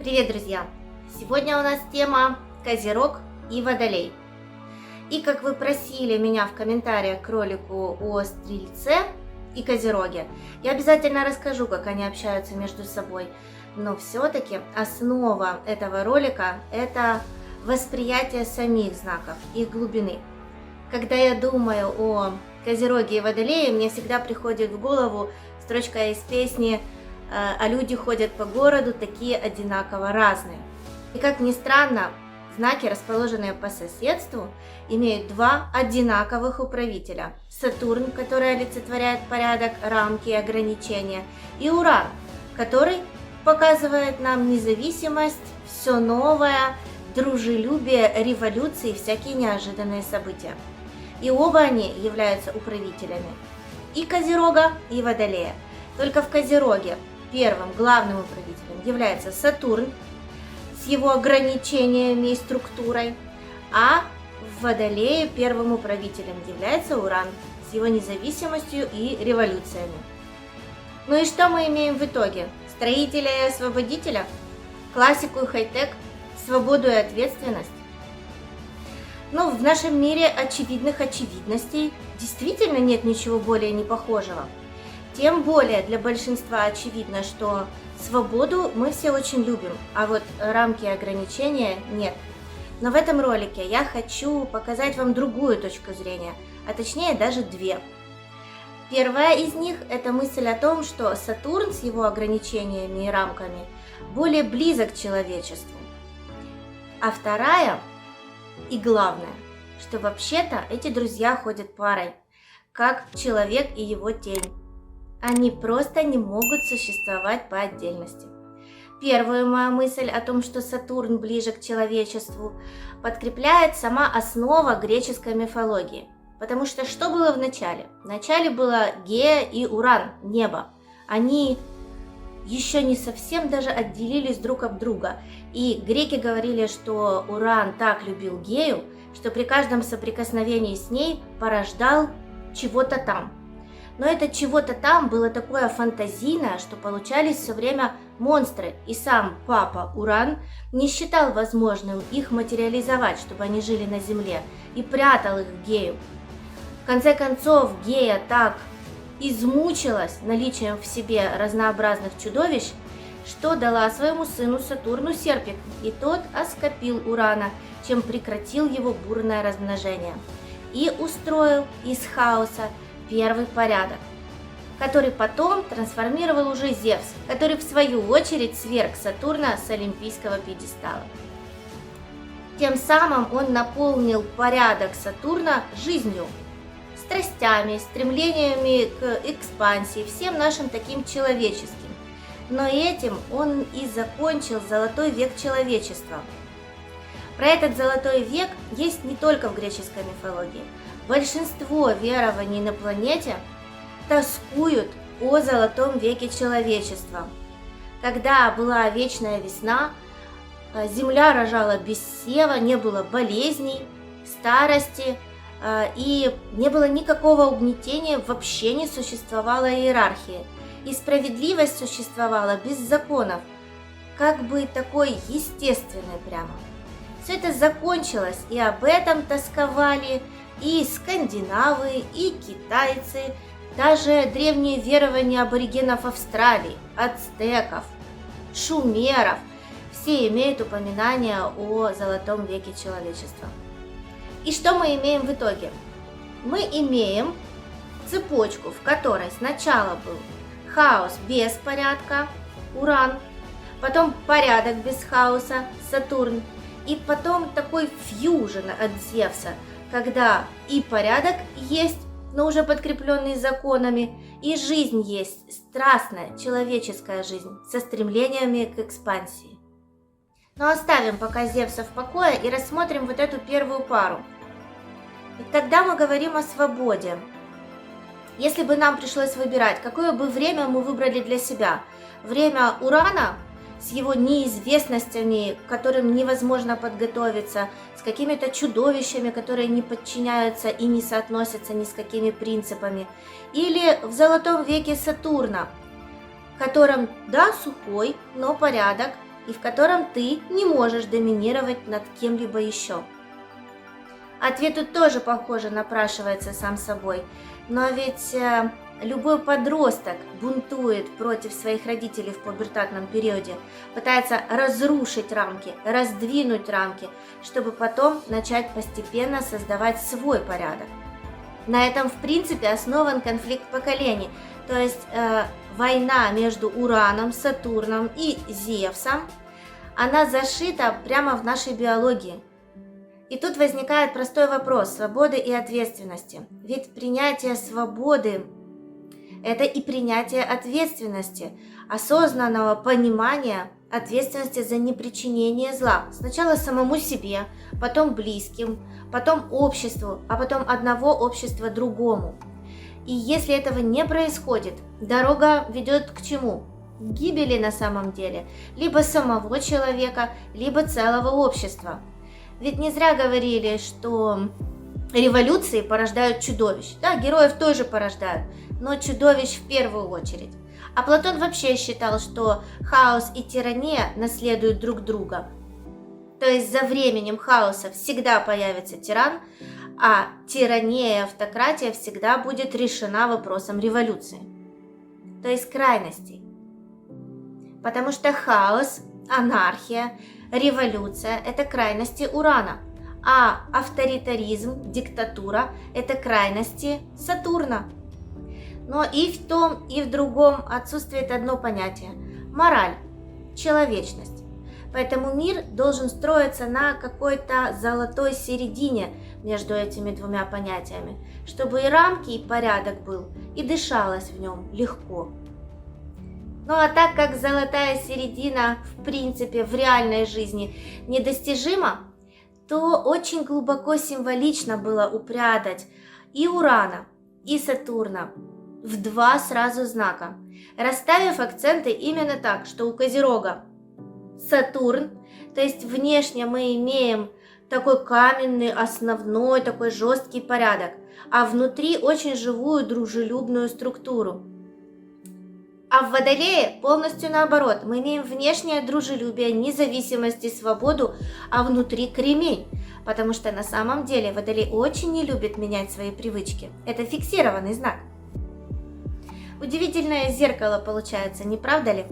Привет, друзья! Сегодня у нас тема Козерог и Водолей. И как вы просили меня в комментариях к ролику о Стрельце и Козероге, я обязательно расскажу, как они общаются между собой. Но все-таки основа этого ролика – это восприятие самих знаков, их глубины. Когда я думаю о Козероге и Водолее, мне всегда приходит в голову строчка из песни «А люди ходят по городу, такие одинаково разные». И как ни странно, знаки, расположенные по соседству, имеют два одинаковых управителя. Сатурн, который олицетворяет порядок, рамки и ограничения, и Уран, который показывает нам независимость, все новое, дружелюбие, революции и всякие неожиданные события. И оба они являются управителями и Козерога, и Водолея. Только в Козероге первым главным управителем является Сатурн с его ограничениями и структурой, а в Водолее первым управителем является Уран с его независимостью и революциями. Ну и что мы имеем в итоге? Строителя и освободителя? Классику и хай-тек? Свободу и ответственность? Но в нашем мире очевидных очевидностей действительно нет ничего более непохожего. Тем более для большинства очевидно, что свободу мы все очень любим, а вот рамки и ограничения нет. Но в этом ролике я хочу показать вам другую точку зрения, а точнее даже две. Первая из них – это мысль о том, что Сатурн с его ограничениями и рамками более близок к человечеству. А вторая и главное, что вообще-то эти друзья ходят парой, как человек и его тень. Они просто не могут существовать по отдельности. Первую мою мысль о том, что Сатурн ближе к человечеству, подкрепляет сама основа греческой мифологии. Потому что было в начале? В начале было Гея и Уран, небо. Они еще не совсем даже отделились друг от друга. И греки говорили, что Уран так любил Гею, что при каждом соприкосновении с ней порождал чего-то там. Но это чего-то там было такое фантазийное, что получались все время монстры, и сам папа Уран не считал возможным их материализовать, чтобы они жили на Земле, и прятал их в Гею. В конце концов, Гея так измучилась наличием в себе разнообразных чудовищ, что дала своему сыну Сатурну серпик, и тот оскопил Урана, чем прекратил его бурное размножение, и устроил из хаоса первый порядок, который потом трансформировал уже Зевс, который в свою очередь сверг Сатурна с олимпийского пьедестала. Тем самым он наполнил порядок Сатурна жизнью, страстями, стремлениями к экспансии, всем нашим таким человеческим. Но этим он и закончил золотой век человечества. Про этот золотой век есть не только в греческой мифологии. Большинство верований на планете тоскуют о золотом веке человечества. Когда была вечная весна, земля рожала без сева, не было болезней, старости, и не было никакого угнетения, вообще не существовало иерархии. И справедливость существовала без законов, как бы такой естественной прямо. Все это закончилось, и об этом тосковали и скандинавы, и китайцы, даже древние верования аборигенов Австралии, ацтеков, шумеров. Все имеют упоминание о золотом веке человечества. И что мы имеем в итоге? Мы имеем цепочку, в которой сначала был хаос без порядка, Уран, потом порядок без хаоса, Сатурн, и потом такой фьюжн от Зевса, когда и порядок есть, но уже подкрепленный законами, и жизнь есть, страстная человеческая жизнь со стремлениями к экспансии. Но оставим пока Зевса в покое и рассмотрим вот эту первую пару. И когда мы говорим о свободе, если бы нам пришлось выбирать, какое бы время мы выбрали для себя, время Урана с его неизвестностями, к которым невозможно подготовиться, с какими-то чудовищами, которые не подчиняются и не соотносятся ни с какими принципами, или в золотом веке Сатурна, в котором, да, сухой, но порядок, и в котором ты не можешь доминировать над кем-либо еще. Ответ тут тоже, похоже, напрашивается сам собой, но ведь любой подросток бунтует против своих родителей в пубертатном периоде, пытается разрушить рамки, раздвинуть рамки, чтобы потом начать постепенно создавать свой порядок. На этом, в принципе, основан конфликт поколений, то есть война между Ураном, Сатурном и Зевсом, она зашита прямо в нашей биологии. И тут возникает простой вопрос свободы и ответственности. Ведь принятие свободы – это и принятие ответственности, осознанного понимания ответственности за непричинение зла. Сначала самому себе, потом близким, потом обществу, а потом одного общества другому. И если этого не происходит, дорога ведет к чему? К гибели на самом деле, либо самого человека, либо целого общества. Ведь не зря говорили, что революции порождают чудовищ. Да, героев тоже порождают, но чудовищ в первую очередь. А Платон вообще считал, что хаос и тирания наследуют друг друга. То есть за временем хаоса всегда появится тиран, а тирания и автократия всегда будет решена вопросом революции. То есть крайностей. Потому что хаос, анархия, революция – это крайности Урана, а авторитаризм, диктатура – это крайности Сатурна. Но и в том, и в другом отсутствует одно понятие – мораль, человечность. Поэтому мир должен строиться на какой-то золотой середине между этими двумя понятиями, чтобы и рамки, и порядок был, и дышалось в нем легко. Ну а так как золотая середина, в принципе, в реальной жизни недостижима, то очень глубоко символично было упрятать и Урана, и Сатурна в два сразу знака, расставив акценты именно так, что у Козерога Сатурн, то есть внешне мы имеем такой каменный, основной, такой жесткий порядок, а внутри очень живую, дружелюбную структуру. А в Водолее полностью наоборот. Мы имеем внешнее дружелюбие, независимость и свободу, а внутри кремень. Потому что на самом деле Водолей очень не любит менять свои привычки. Это фиксированный знак. Удивительное зеркало получается, не правда ли?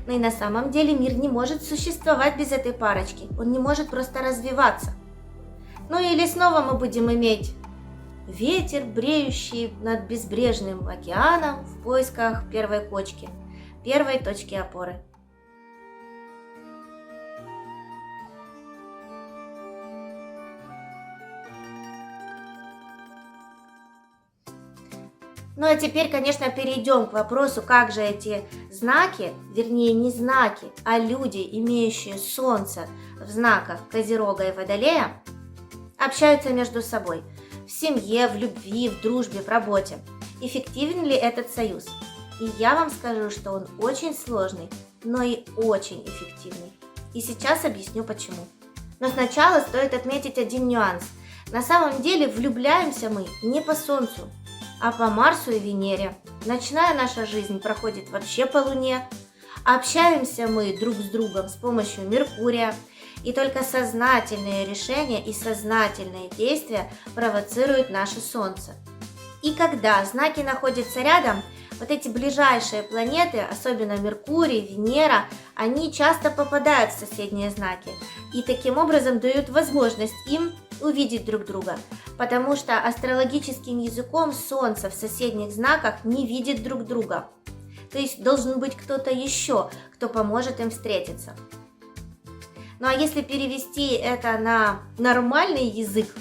Но и на самом деле мир не может существовать без этой парочки. Он не может просто развиваться. Ну или снова мы будем иметь ветер, бреющий над безбрежным океаном в поисках первой кочки, первой точки опоры. Ну а теперь, конечно, перейдем к вопросу, как же эти знаки, вернее не знаки, а люди, имеющие Солнце в знаках Козерога и Водолея, общаются между собой в семье, в любви, в дружбе, в работе. Эффективен ли этот союз? И я вам скажу, что он очень сложный, но и очень эффективный. И сейчас объясню почему. Но сначала стоит отметить один нюанс. На самом деле влюбляемся мы не по Солнцу, а по Марсу и Венере. Ночная наша жизнь проходит вообще по Луне. Общаемся мы друг с другом с помощью Меркурия. И только сознательные решения и сознательные действия провоцируют наше Солнце. И когда знаки находятся рядом, вот эти ближайшие планеты, особенно Меркурий, Венера, они часто попадают в соседние знаки и таким образом дают возможность им увидеть друг друга, потому что астрологическим языком Солнце в соседних знаках не видит друг друга. То есть должен быть кто-то еще, кто поможет им встретиться. Ну а если перевести это на нормальный язык,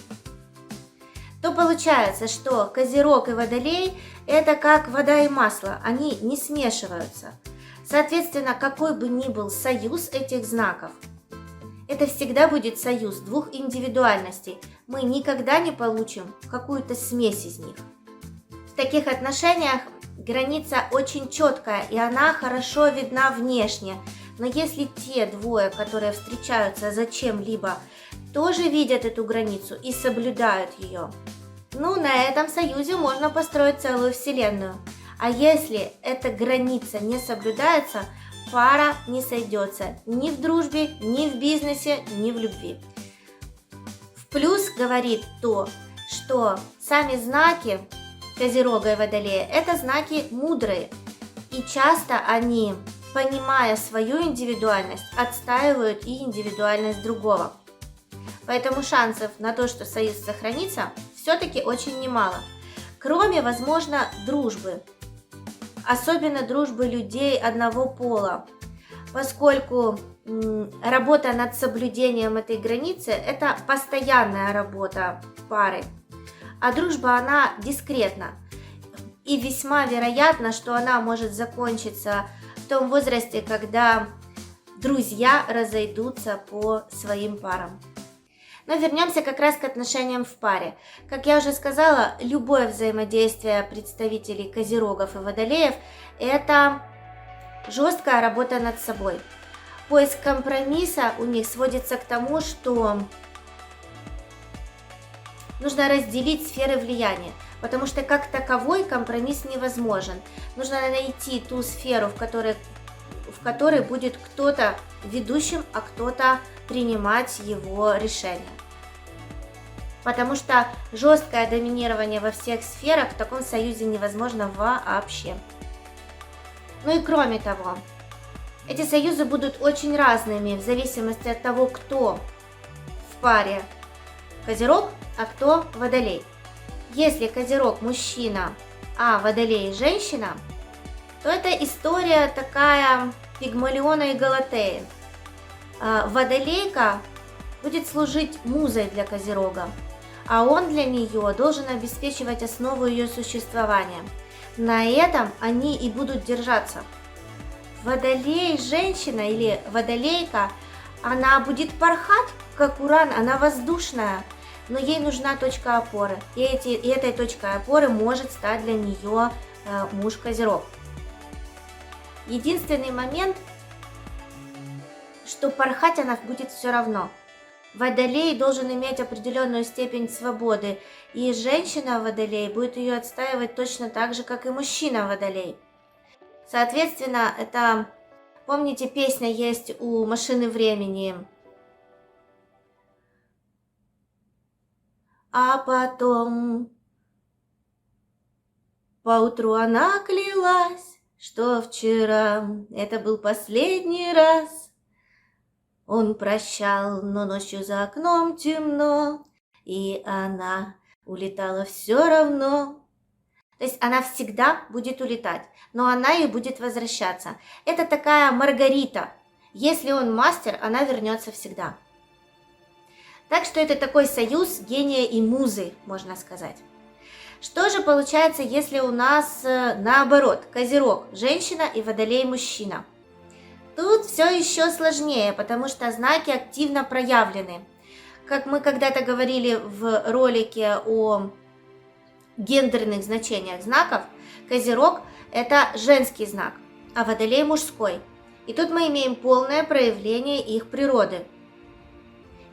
то получается, что Козерог и Водолей – это как вода и масло, они не смешиваются. Соответственно, какой бы ни был союз этих знаков, это всегда будет союз двух индивидуальностей. Мы никогда не получим какую-то смесь из них. В таких отношениях граница очень четкая, и она хорошо видна внешне. Но если те двое, которые встречаются зачем-либо, тоже видят эту границу и соблюдают ее, ну, на этом союзе можно построить целую вселенную. А если эта граница не соблюдается, пара не сойдется ни в дружбе, ни в бизнесе, ни в любви. В плюс говорит то, что сами знаки Козерога и Водолея – это знаки мудрые, и часто они, понимая свою индивидуальность, отстаивают и индивидуальность другого. Поэтому шансов на то, что союз сохранится, все-таки очень немало. Кроме, возможно, дружбы, особенно дружбы людей одного пола, поскольку работа над соблюдением этой границы – это постоянная работа пары, а дружба, она дискретна. И весьма вероятно, что она может закончиться в том возрасте, когда друзья разойдутся по своим парам. Но вернемся как раз к отношениям в паре. Как я уже сказала, любое взаимодействие представителей Козерогов и Водолеев – это жесткая работа над собой. Поиск компромисса у них сводится к тому, что нужно разделить сферы влияния, потому что как таковой компромисс невозможен. Нужно найти ту сферу, в которой будет кто-то ведущим, а кто-то принимать его решения. Потому что жесткое доминирование во всех сферах в таком союзе невозможно вообще. Ну и кроме того, эти союзы будут очень разными в зависимости от того, кто в паре Козерог, а кто Водолей. Если Козерог мужчина, а Водолей женщина, то это история такая Пигмалиона и Галатеи. Водолейка будет служить музой для Козерога, а он для нее должен обеспечивать основу ее существования. На этом они и будут держаться. Водолей, женщина или водолейка, она будет порхать, как Уран, она воздушная, но ей нужна точка опоры. И этой точкой опоры может стать для нее муж Козерог. Единственный момент, что порхать она будет все равно. Водолей должен иметь определенную степень свободы, и женщина-водолей будет ее отстаивать точно так же, как и мужчина-водолей. Соответственно, это, помните, песня есть у «Машины времени». А потом поутру она клялась, что вчера это был последний раз. Он прощал, но ночью за окном темно, и она улетала все равно. То есть она всегда будет улетать, но она и будет возвращаться. Это такая Маргарита. Если он мастер, она вернется всегда. Так что это такой союз гения и музы, можно сказать. Что же получается, если у нас наоборот, Козерог – женщина и Водолей – мужчина? Тут все еще сложнее, потому что знаки активно проявлены. Как мы когда-то говорили в ролике о гендерных значениях знаков, Козерог – это женский знак, а Водолей – мужской. И тут мы имеем полное проявление их природы.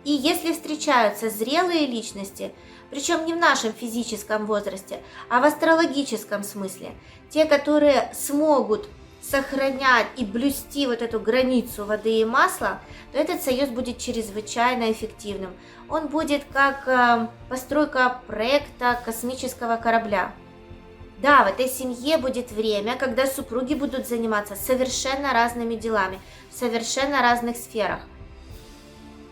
И если встречаются зрелые личности, причем не в нашем физическом возрасте, а в астрологическом смысле, те, которые смогут сохранять и блюсти вот эту границу воды и масла, то этот союз будет чрезвычайно эффективным. Он будет как постройка проекта космического корабля. Да, в этой семье будет время, когда супруги будут заниматься совершенно разными делами, в совершенно разных сферах.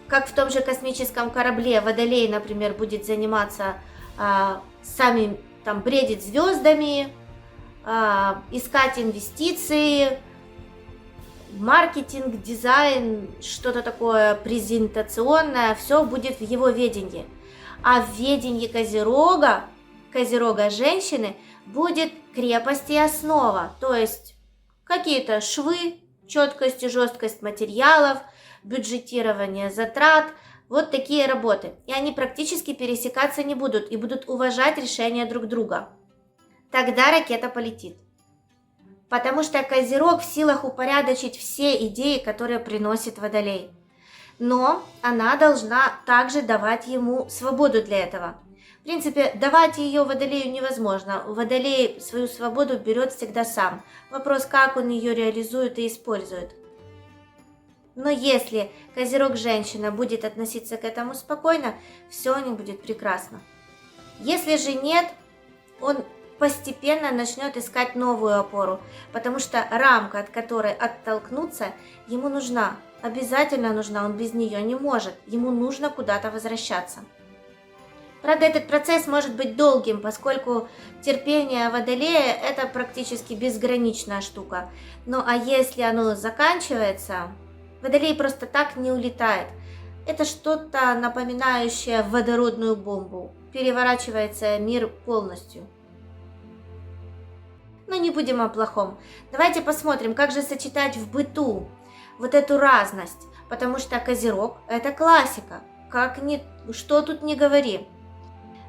Как в том же космическом корабле Водолей, например, будет заниматься сами там бредить звездами, искать инвестиции, маркетинг, дизайн, что-то такое презентационное, все будет в его ведении. А в ведении Козерога женщины, будет крепость и основа, то есть какие-то швы, четкость и жесткость материалов, бюджетирование затрат, вот такие работы. И они практически пересекаться не будут и будут уважать решения друг друга. Тогда ракета полетит. Потому что Козерог в силах упорядочить все идеи, которые приносит Водолей. Но она должна также давать ему свободу для этого. В принципе, давать ее Водолею невозможно. Водолей свою свободу берет всегда сам. Вопрос, как он ее реализует и использует. Но если Козерог женщина будет относиться к этому спокойно, все у них будет прекрасно. Если же нет, он постепенно начнет искать новую опору, потому что рамка, от которой оттолкнуться, ему нужна, обязательно нужна, он без нее не может, ему нужно куда-то возвращаться. Правда, этот процесс может быть долгим, поскольку терпение Водолея – это практически безграничная штука. Ну а если оно заканчивается, Водолей просто так не улетает. Это что-то напоминающее водородную бомбу. Переворачивается мир полностью. Но не будем о плохом. Давайте посмотрим, как же сочетать в быту вот эту разность. Потому что Козерог – это классика. Что тут не говори.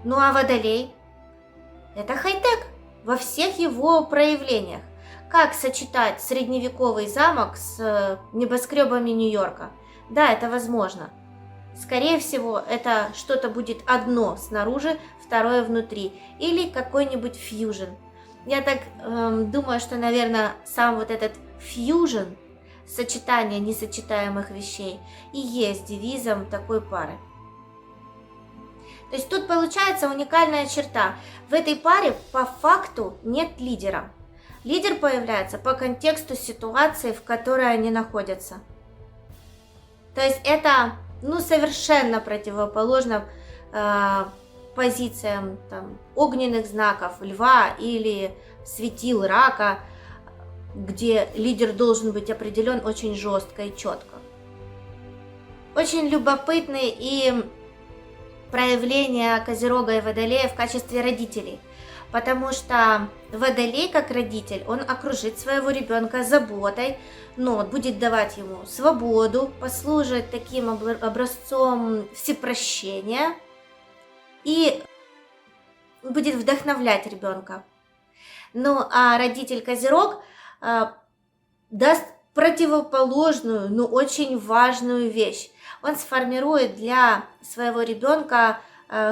Ну а Водолей – это хай-тек во всех его проявлениях. Как сочетать средневековый замок с небоскребами Нью-Йорка? Да, это возможно. Скорее всего, это что-то будет одно снаружи, второе внутри. Или какой-нибудь фьюжн. Я так думаю, что, наверное, сам вот этот фьюжн, сочетание несочетаемых вещей, и есть девизом такой пары. То есть тут получается уникальная черта. В этой паре по факту нет лидера. Лидер появляется по контексту ситуации, в которой они находятся. То есть это совершенно противоположно позициям огненных знаков Льва или светил Рака, где лидер должен быть определен очень жестко и четко. Очень любопытный и проявление Козерога и Водолея в качестве родителей, потому что Водолей как родитель, он окружит своего ребенка заботой, но будет давать ему свободу, послужит таким образцом всепрощения и будет вдохновлять ребенка. Ну а родитель Козерог даст противоположную, но очень важную вещь. Он сформирует для своего ребенка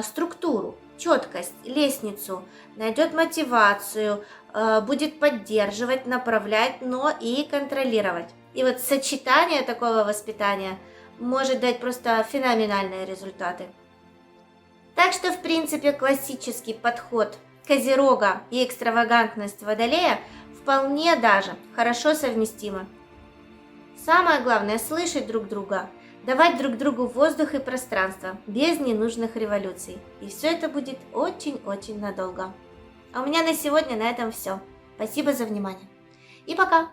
структуру, четкость, лестницу, найдет мотивацию, будет поддерживать, направлять, но и контролировать. И вот сочетание такого воспитания может дать просто феноменальные результаты. Так что, в принципе, классический подход Козерога и экстравагантность Водолея вполне даже хорошо совместимы. Самое главное – слышать друг друга, давать друг другу воздух и пространство, без ненужных революций. И все это будет очень-очень надолго. А у меня на сегодня на этом все. Спасибо за внимание. И пока!